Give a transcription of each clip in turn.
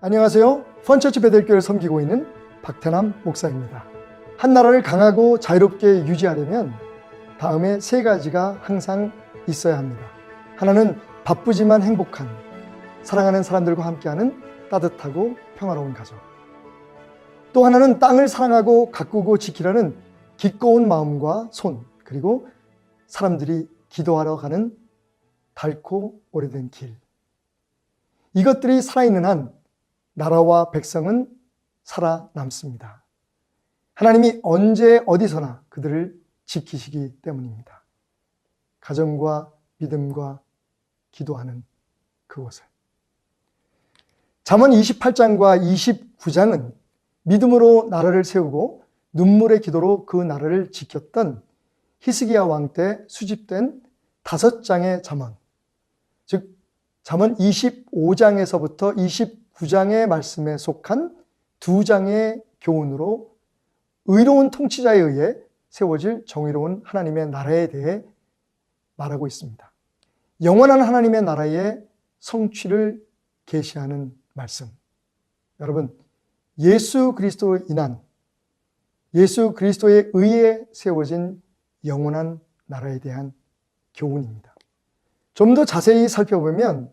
안녕하세요. 펀처치 베델교회를 섬기고 있는 박태남 목사입니다. 한 나라를 강하고 자유롭게 유지하려면 다음에 세 가지가 항상 있어야 합니다. 하나는 바쁘지만 행복한, 사랑하는 사람들과 함께하는 따뜻하고 평화로운 가정. 또 하나는 땅을 사랑하고 가꾸고 지키려는 기꺼운 마음과 손, 그리고 사람들이 기도하러 가는 닳고 오래된 길. 이것들이 살아있는 한 나라와 백성은 살아남습니다. 하나님이 언제 어디서나 그들을 지키시기 때문입니다. 가정과 믿음과 기도하는 그곳을. 잠언 28장과 29장은 믿음으로 나라를 세우고 눈물의 기도로 그 나라를 지켰던 히스기야 왕 때 수집된 5장의 잠언, 즉 잠언 25장에서부터 29장의 말씀에 속한 2장의 교훈으로 의로운 통치자에 의해 세워질 정의로운 하나님의 나라에 대해 말하고 있습니다. 영원한 하나님의 나라의 성취를 계시하는 말씀. 여러분, 예수 그리스도로 인한 예수 그리스도의 의에 세워진 영원한 나라에 대한 교훈입니다. 좀 더 자세히 살펴보면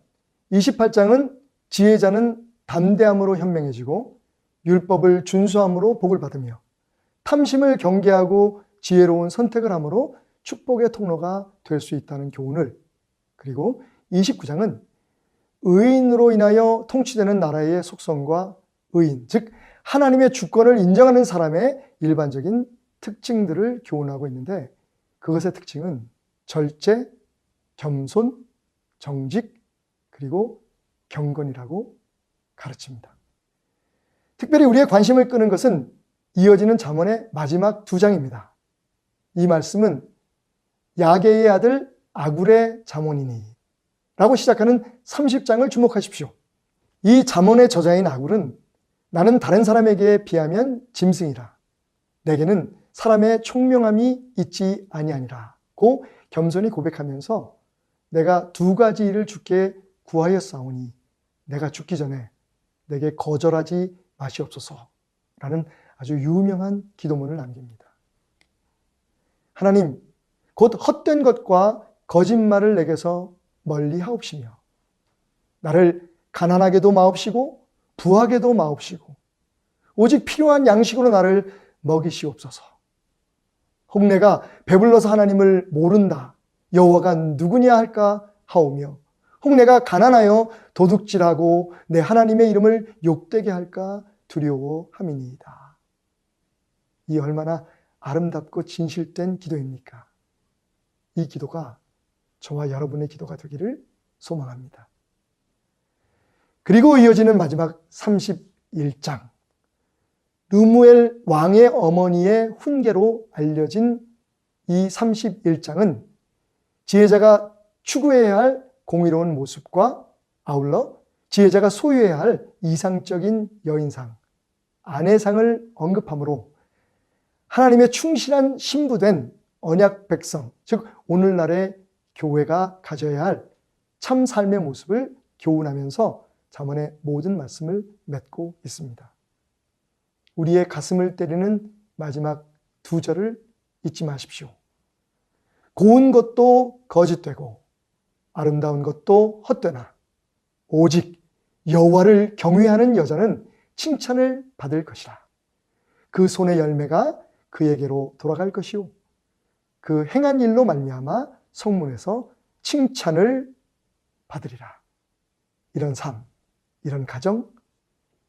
28장은 지혜자는 담대함으로 현명해지고 율법을 준수함으로 복을 받으며 탐심을 경계하고 지혜로운 선택을 함으로 축복의 통로가 될 수 있다는 교훈을, 그리고 29장은 의인으로 인하여 통치되는 나라의 속성과 의인, 즉 하나님의 주권을 인정하는 사람의 일반적인 특징들을 교훈하고 있는데, 그것의 특징은 절제, 겸손, 정직, 그리고 경건이라고 가르칩니다. 특별히 우리의 관심을 끄는 것은 이어지는 잠언의 마지막 2장입니다. 이 말씀은 야게의 아들 아굴의 잠언이니 라고 시작하는 30장을 주목하십시오. 이 잠언의 저자인 아굴은 나는 다른 사람에게 비하면 짐승이라, 내게는 사람의 총명함이 있지 아니하니라고 겸손히 고백하면서 내가 2가지 일을 주께 구하였사오니 내가 죽기 전에 내게 거절하지 마시옵소서 라는 아주 유명한 기도문을 남깁니다. 하나님, 곧 헛된 것과 거짓말을 내게서 멀리 하옵시며 나를 가난하게도 마옵시고 부하게도 마옵시고 오직 필요한 양식으로 나를 먹이시옵소서. 혹 내가 배불러서 하나님을 모른다, 여호와가 누구냐 할까 하오며 혹 내가 가난하여 도둑질하고 내 하나님의 이름을 욕되게 할까 두려워함이니이다. 이 얼마나 아름답고 진실된 기도입니까? 이 기도가 저와 여러분의 기도가 되기를 소망합니다. 그리고 이어지는 마지막 31장, 르무엘 왕의 어머니의 훈계로 알려진 이 31장은 지혜자가 추구해야 할 공의로운 모습과 아울러 지혜자가 소유해야 할 이상적인 여인상, 아내상을 언급하므로 하나님의 충실한 신부된 언약 백성, 즉 오늘날의 교회가 가져야 할 참 삶의 모습을 교훈하면서 잠언의 모든 말씀을 맺고 있습니다. 우리의 가슴을 때리는 마지막 2절을 잊지 마십시오. 고운 것도 거짓되고 아름다운 것도 헛되나 오직 여호와를 경외하는 여자는 칭찬을 받을 것이라. 그 손의 열매가 그에게로 돌아갈 것이요 그 행한 일로 말미암아 성문에서 칭찬을 받으리라. 이런 삶, 이런 가정,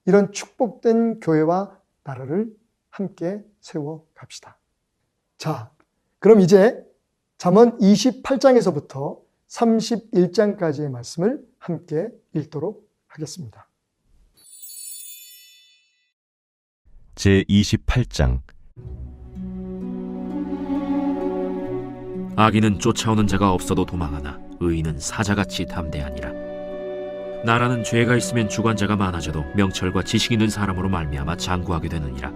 이런 축복된 교회와 나라를 함께 세워 갑시다. 자, 그럼 이제 잠언 28장에서부터 31장까지의 말씀을 함께 읽도록 하겠습니다. 제28장. 악인은 쫓아오는 자가 없어도 도망하나 의인은 사자같이 담대하니라. 나라는 죄가 있으면 주관자가 많아져도 명철과 지식 있는 사람으로 말미암아 장구하게 되느니라.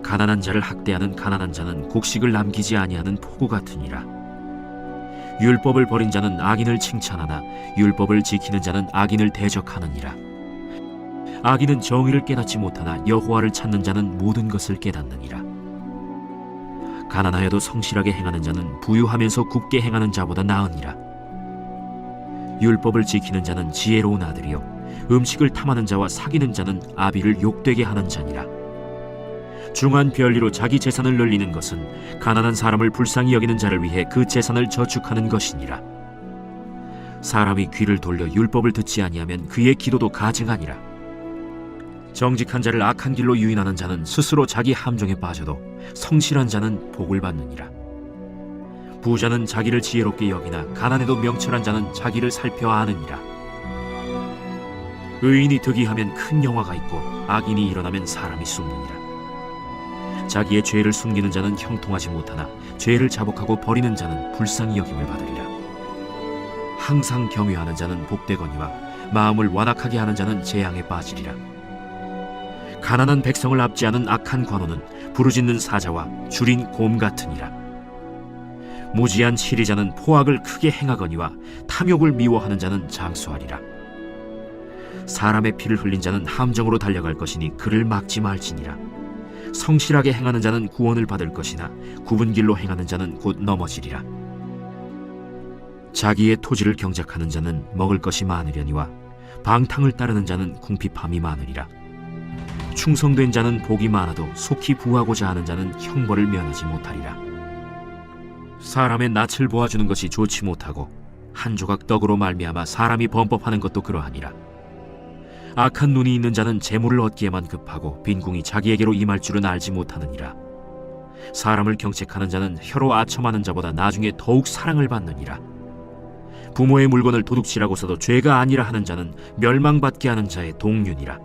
가난한 자를 학대하는 가난한 자는 곡식을 남기지 아니하는 폭우 같으니라. 율법을 버린 자는 악인을 칭찬하나 율법을 지키는 자는 악인을 대적하느니라. 악인은 정의를 깨닫지 못하나 여호와를 찾는 자는 모든 것을 깨닫느니라. 가난하여도 성실하게 행하는 자는 부유하면서 굽게 행하는 자보다 나으니라. 율법을 지키는 자는 지혜로운 아들이요 음식을 탐하는 자와 사귀는 자는 아비를 욕되게 하는 자니라. 중한 별리로 자기 재산을 늘리는 것은 가난한 사람을 불쌍히 여기는 자를 위해 그 재산을 저축하는 것이니라. 사람이 귀를 돌려 율법을 듣지 아니하면 그의 기도도 가증하니라. 정직한 자를 악한 길로 유인하는 자는 스스로 자기 함정에 빠져도 성실한 자는 복을 받느니라. 부자는 자기를 지혜롭게 여기나 가난해도 명철한 자는 자기를 살펴 아느니라. 의인이 득이하면 큰 영화가 있고 악인이 일어나면 사람이 숨느니라. 자기의 죄를 숨기는 자는 형통하지 못하나 죄를 자복하고 버리는 자는 불쌍히 여김을 받으리라. 항상 경외하는 자는 복되거니와 마음을 완악하게 하는 자는 재앙에 빠지리라. 가난한 백성을 압제하는 악한 관원은 부르짖는 사자와 줄인 곰 같으니라. 무지한 치리자는 포악을 크게 행하거니와 탐욕을 미워하는 자는 장수하리라. 사람의 피를 흘린 자는 함정으로 달려갈 것이니 그를 막지 말지니라. 성실하게 행하는 자는 구원을 받을 것이나 굽은 길로 행하는 자는 곧 넘어지리라. 자기의 토지를 경작하는 자는 먹을 것이 많으려니와 방탕을 따르는 자는 궁핍함이 많으리라. 충성된 자는 복이 많아도 속히 부하고자 하는 자는 형벌을 면하지 못하리라. 사람의 낯을 보아주는 것이 좋지 못하고 한 조각 떡으로 말미암아 사람이 범법하는 것도 그러하니라. 악한 눈이 있는 자는 재물을 얻기에만 급하고 빈궁이 자기에게로 임할 줄은 알지 못하느니라. 사람을 경책하는 자는 혀로 아첨하는 자보다 나중에 더욱 사랑을 받느니라. 부모의 물건을 도둑질하고 써도 죄가 아니라 하는 자는 멸망받게 하는 자의 동류니라.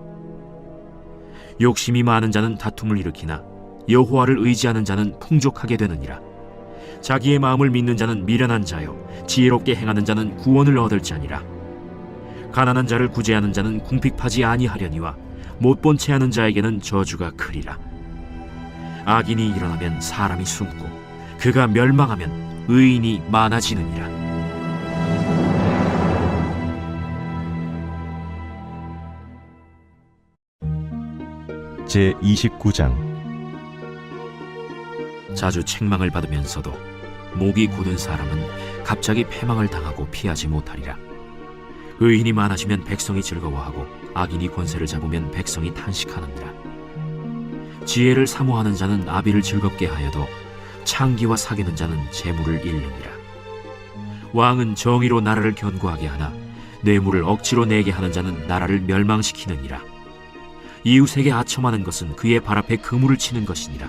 욕심이 많은 자는 다툼을 일으키나 여호와를 의지하는 자는 풍족하게 되느니라. 자기의 마음을 믿는 자는 미련한 자요 지혜롭게 행하는 자는 구원을 얻을 자니라. 가난한 자를 구제하는 자는 궁핍하지 아니하려니와 못본 채 하는 자에게는 저주가 크리라. 악인이 일어나면 사람이 숨고 그가 멸망하면 의인이 많아지느니라. 제29장 자주 책망을 받으면서도 목이 곧은 사람은 갑자기 패망을 당하고 피하지 못하리라. 의인이 많아지면 백성이 즐거워하고 악인이 권세를 잡으면 백성이 탄식하느니라. 지혜를 사모하는 자는 아비를 즐겁게 하여도 창기와 사귀는 자는 재물을 잃느니라. 왕은 정의로 나라를 견고하게 하나 뇌물을 억지로 내게 하는 자는 나라를 멸망시키느니라. 이웃에게 아첨하는 것은 그의 발 앞에 그물을 치는 것이니라.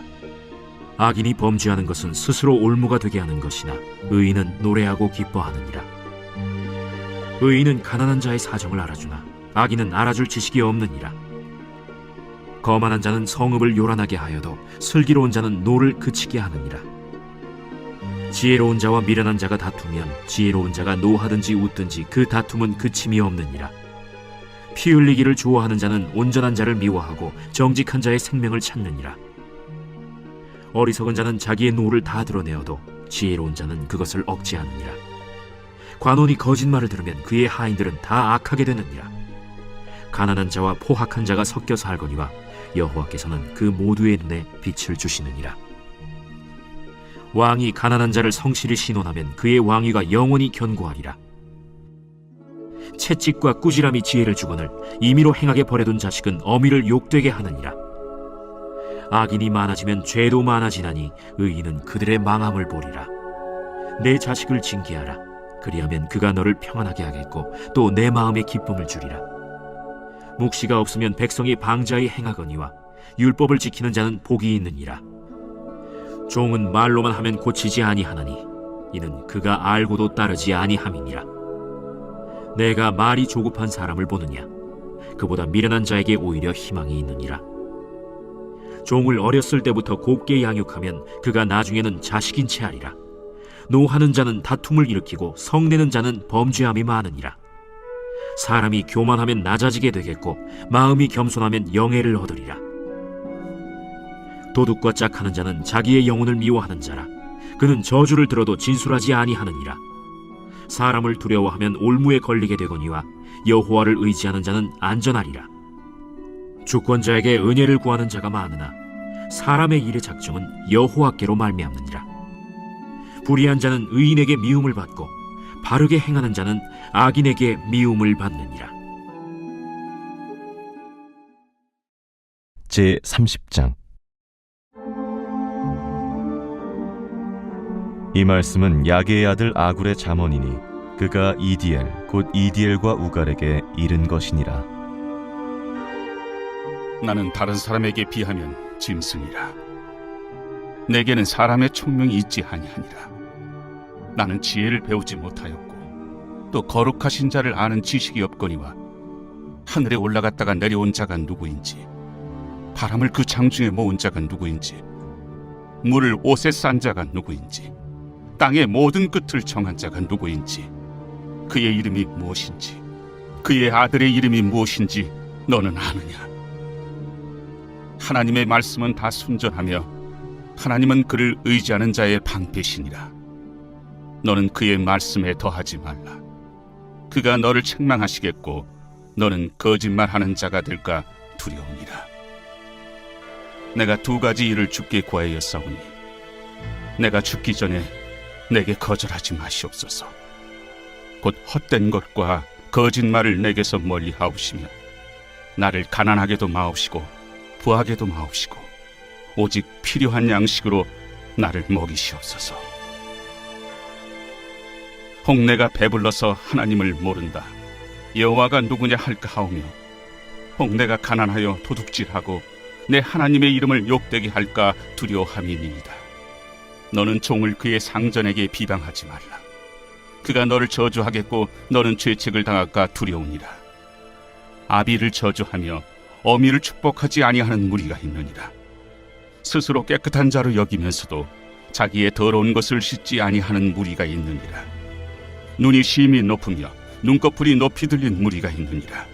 악인이 범죄하는 것은 스스로 올무가 되게 하는 것이나 의인은 노래하고 기뻐하느니라. 의인은 가난한 자의 사정을 알아주나 악인은 알아줄 지식이 없느니라. 거만한 자는 성읍을 요란하게 하여도 슬기로운 자는 노를 그치게 하느니라. 지혜로운 자와 미련한 자가 다투면 지혜로운 자가 노하든지 웃든지 그 다툼은 그침이 없느니라. 피 흘리기를 좋아하는 자는 온전한 자를 미워하고 정직한 자의 생명을 찾느니라. 어리석은 자는 자기의 노를 다 드러내어도 지혜로운 자는 그것을 억제하느니라. 관원이 거짓말을 들으면 그의 하인들은 다 악하게 되느니라. 가난한 자와 포학한 자가 섞여 살거니와 여호와께서는 그 모두의 눈에 빛을 주시느니라. 왕이 가난한 자를 성실히 신원하면 그의 왕위가 영원히 견고하리라. 채찍과 꾸지람이 지혜를 주거늘 임의로 행하게 버려둔 자식은 어미를 욕되게 하느니라. 악인이 많아지면 죄도 많아지나니 의인은 그들의 망함을 보리라. 내 자식을 징계하라. 그리하면 그가 너를 평안하게 하겠고 또 내 마음에 기쁨을 주리라. 묵시가 없으면 백성이 방자히 행하거니와 율법을 지키는 자는 복이 있느니라. 종은 말로만 하면 고치지 아니하나니 이는 그가 알고도 따르지 아니함이니라. 내가 말이 조급한 사람을 보느냐? 그보다 미련한 자에게 오히려 희망이 있느니라. 종을 어렸을 때부터 곱게 양육하면 그가 나중에는 자식인 채 하리라. 노하는 자는 다툼을 일으키고 성내는 자는 범죄함이 많으니라. 사람이 교만하면 낮아지게 되겠고 마음이 겸손하면 영예를 얻으리라. 도둑과 짝하는 자는 자기의 영혼을 미워하는 자라. 그는 저주를 들어도 진술하지 아니하느니라. 사람을 두려워하면 올무에 걸리게 되거니와 여호와를 의지하는 자는 안전하리라. 주권자에게 은혜를 구하는 자가 많으나 사람의 일의 작정은 여호와께로 말미암느니라. 불의한 자는 의인에게 미움을 받고 바르게 행하는 자는 악인에게 미움을 받느니라. 제30장. 이 말씀은 야게의 아들 아굴의 잠언이니 그가 이디엘 곧 이디엘과 우갈에게 이른 것이니라. 나는 다른 사람에게 비하면 짐승이라. 내게는 사람의 총명이 있지 아니하니라. 나는 지혜를 배우지 못하였고 또 거룩하신 자를 아는 지식이 없거니와 하늘에 올라갔다가 내려온 자가 누구인지, 바람을 그 장중에 모은 자가 누구인지, 물을 옷에 싼 자가 누구인지, 땅의 모든 끝을 정한 자가 누구인지, 그의 이름이 무엇인지, 그의 아들의 이름이 무엇인지 너는 아느냐? 하나님의 말씀은 다 순전하며 하나님은 그를 의지하는 자의 방패시니라. 너는 그의 말씀에 더하지 말라. 그가 너를 책망하시겠고 너는 거짓말하는 자가 될까 두려우니라. 내가 두 가지 일을 주께 구하였사오니 내가 죽기 전에 내게 거절하지 마시옵소서. 곧 헛된 것과 거짓말을 내게서 멀리 하옵시며 나를 가난하게도 마옵시고 부하게도 마옵시고 오직 필요한 양식으로 나를 먹이시옵소서. 혹 내가 배불러서 하나님을 모른다, 여호와가 누구냐 할까 하오며, 혹 내가 가난하여 도둑질하고 내 하나님의 이름을 욕되게 할까 두려워함이니이다. 너는 종을 그의 상전에게 비방하지 말라. 그가 너를 저주하겠고 너는 죄책을 당할까 두려우니라. 아비를 저주하며 어미를 축복하지 아니하는 무리가 있느니라. 스스로 깨끗한 자로 여기면서도 자기의 더러운 것을 씻지 아니하는 무리가 있느니라. 눈이 심히 높으며 눈꺼풀이 높이 들린 무리가 있느니라.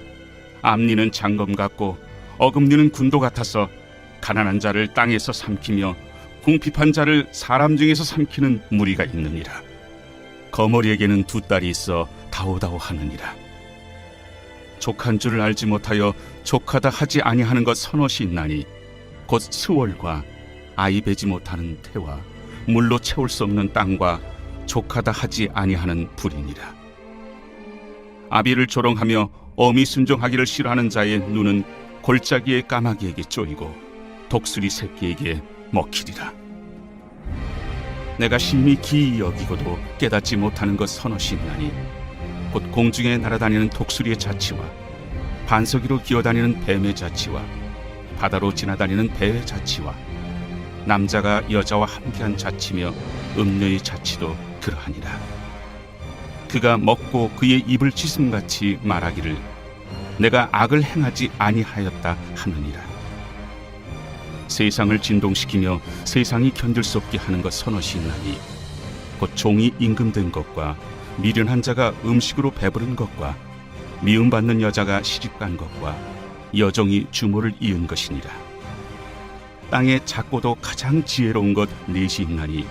앞니는 장검 같고 어금니는 군도 같아서 가난한 자를 땅에서 삼키며 궁핍한 자를 사람 중에서 삼키는 무리가 있느니라. 거머리에게는 두 딸이 있어 다오다오 하느니라. 족한 줄을 알지 못하여 족하다 하지 아니하는 것 서너시 있나니 곧 스월과 아이 베지 못하는 태와 물로 채울 수 없는 땅과 족하다 하지 아니하는 불이니라. 아비를 조롱하며 어미 순종하기를 싫어하는 자의 눈은 골짜기의 까마귀에게 쪼이고 독수리 새끼에게 먹히리라. 내가 심히 기이 여기고도 깨닫지 못하는 것 서너시 있나니 곧 공중에 날아다니는 독수리의 자치와 반석이로 기어다니는 뱀의 자치와 바다로 지나다니는 배의 자치와 남자가 여자와 함께한 자치며 음녀의 자치도 그러하니라. 그가 먹고 그의 입을 찢음같이 말하기를 내가 악을 행하지 아니하였다 하느니라. 세상을 진동시키며 세상이 견딜 수 없게 하는 것 서너시 있나니 곧 종이 임금된 것과 미련한 자가 음식으로 배부른 것과 미움받는 여자가 시집간 것과 여종이 주모를 이은 것이니라. 땅에 작고도 가장 지혜로운 것 넷이 있나니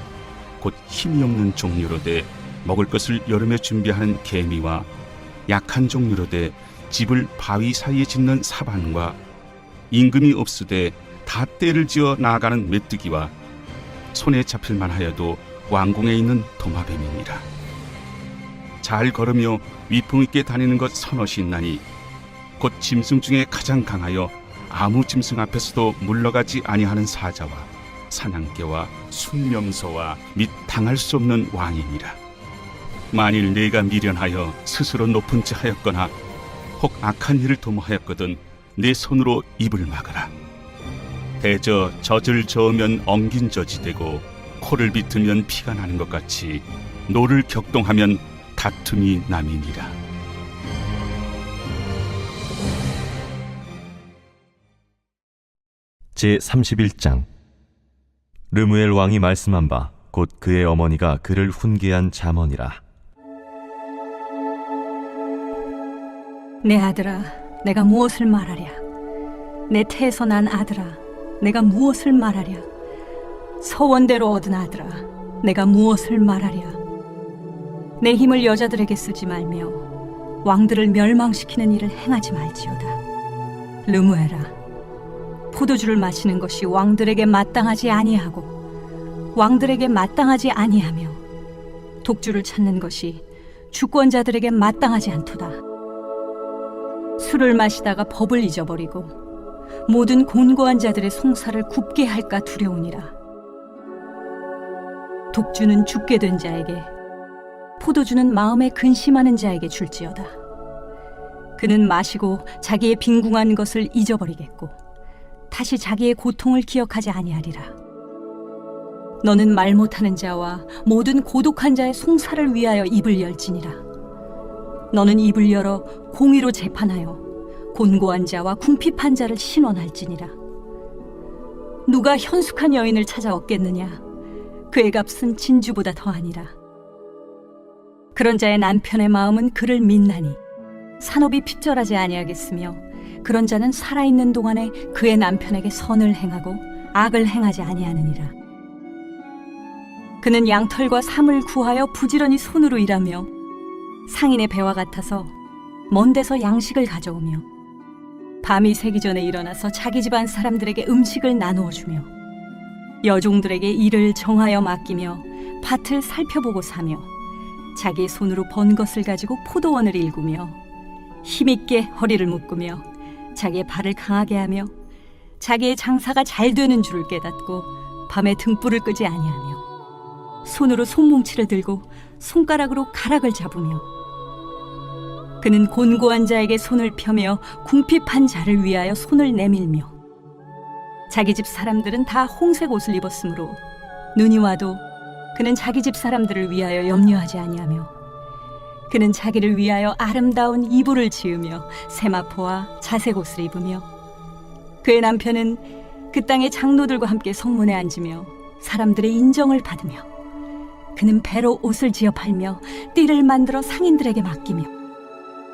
곧 힘이 없는 종류로되 먹을 것을 여름에 준비하는 개미와 약한 종류로되 집을 바위 사이에 짓는 사반과 임금이 없으되 다 때를 지어 나아가는 메뚜기와 손에 잡힐만 하여도 왕궁에 있는 도마뱀이니라. 잘 걸으며 위풍 있게 다니는 것 서너시 있나니 곧 짐승 중에 가장 강하여 아무 짐승 앞에서도 물러가지 아니하는 사자와 사냥개와 순명소와 및 당할 수 없는 왕이니라. 만일 네가 미련하여 스스로 높은 지 하였거나 혹 악한 일을 도모하였거든 내 손으로 입을 막아라. 대저 젖을 저으면 엉긴 젖이 되고 코를 비트면 피가 나는 것 같이 노를 격동하면 다툼이 남이니라. 제31장. 르무엘 왕이 말씀한 바 곧 그의 어머니가 그를 훈계한 잠언이라. 내 아들아, 내가 무엇을 말하랴? 내 태에서 난 아들아, 내가 무엇을 말하랴? 서원대로 얻은 아들아, 내가 무엇을 말하랴? 내 힘을 여자들에게 쓰지 말며 왕들을 멸망시키는 일을 행하지 말지어다. 르무엘아, 포도주를 마시는 것이 왕들에게 마땅하지 아니하고 왕들에게 마땅하지 아니하며 독주를 찾는 것이 주권자들에게 마땅하지 않도다. 술을 마시다가 법을 잊어버리고 모든 곤고한 자들의 송사를 굽게 할까 두려우니라. 독주는 죽게 된 자에게, 포도주는 마음에 근심하는 자에게 줄지어다. 그는 마시고 자기의 빈궁한 것을 잊어버리겠고 다시 자기의 고통을 기억하지 아니하리라. 너는 말 못하는 자와 모든 고독한 자의 송사를 위하여 입을 열지니라. 너는 입을 열어 공의로 재판하여 곤고한 자와 궁핍한 자를 신원할지니라. 누가 현숙한 여인을 찾아 얻겠느냐? 그의 값은 진주보다 더하니라. 그런 자의 남편의 마음은 그를 믿나니 산업이 핍절하지 아니하겠으며 그런 자는 살아있는 동안에 그의 남편에게 선을 행하고 악을 행하지 아니하느니라. 그는 양털과 삼을 구하여 부지런히 손으로 일하며 상인의 배와 같아서 먼 데서 양식을 가져오며 밤이 새기 전에 일어나서 자기 집안 사람들에게 음식을 나누어 주며 여종들에게 일을 정하여 맡기며 밭을 살펴보고 사며 자기 손으로 번 것을 가지고 포도원을 일구며 힘있게 허리를 묶으며 자기의 발을 강하게 하며 자기의 장사가 잘 되는 줄을 깨닫고 밤에 등불을 끄지 아니하며 손으로 손뭉치를 들고 손가락으로 가락을 잡으며 그는 곤고한 자에게 손을 펴며 궁핍한 자를 위하여 손을 내밀며 자기 집 사람들은 다 홍색 옷을 입었으므로 눈이 와도 그는 자기 집 사람들을 위하여 염려하지 아니하며 그는 자기를 위하여 아름다운 이불을 지으며 세마포와 자색 옷을 입으며 그의 남편은 그 땅의 장로들과 함께 성문에 앉으며 사람들의 인정을 받으며 그는 배로 옷을 지어 팔며 띠를 만들어 상인들에게 맡기며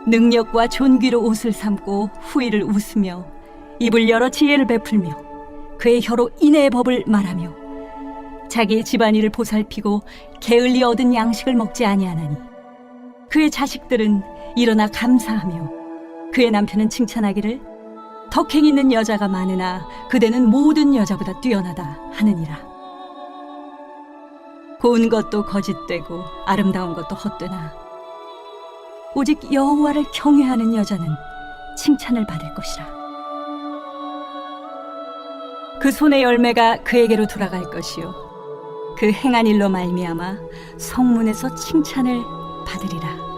능력과 존귀로 옷을 삼고 후일을 웃으며 입을 열어 지혜를 베풀며 그의 혀로 인애의 법을 말하며 자기의 집안일을 보살피고 게을리 얻은 양식을 먹지 아니하나니 그의 자식들은 일어나 감사하며 그의 남편은 칭찬하기를 덕행 있는 여자가 많으나 그대는 모든 여자보다 뛰어나다 하느니라. 고운 것도 거짓되고 아름다운 것도 헛되나 오직 여호와를 경외하는 여자는 칭찬을 받을 것이라. 그 손의 열매가 그에게로 돌아갈 것이요 그 행한 일로 말미암아 성문에서 칭찬을 받으리라.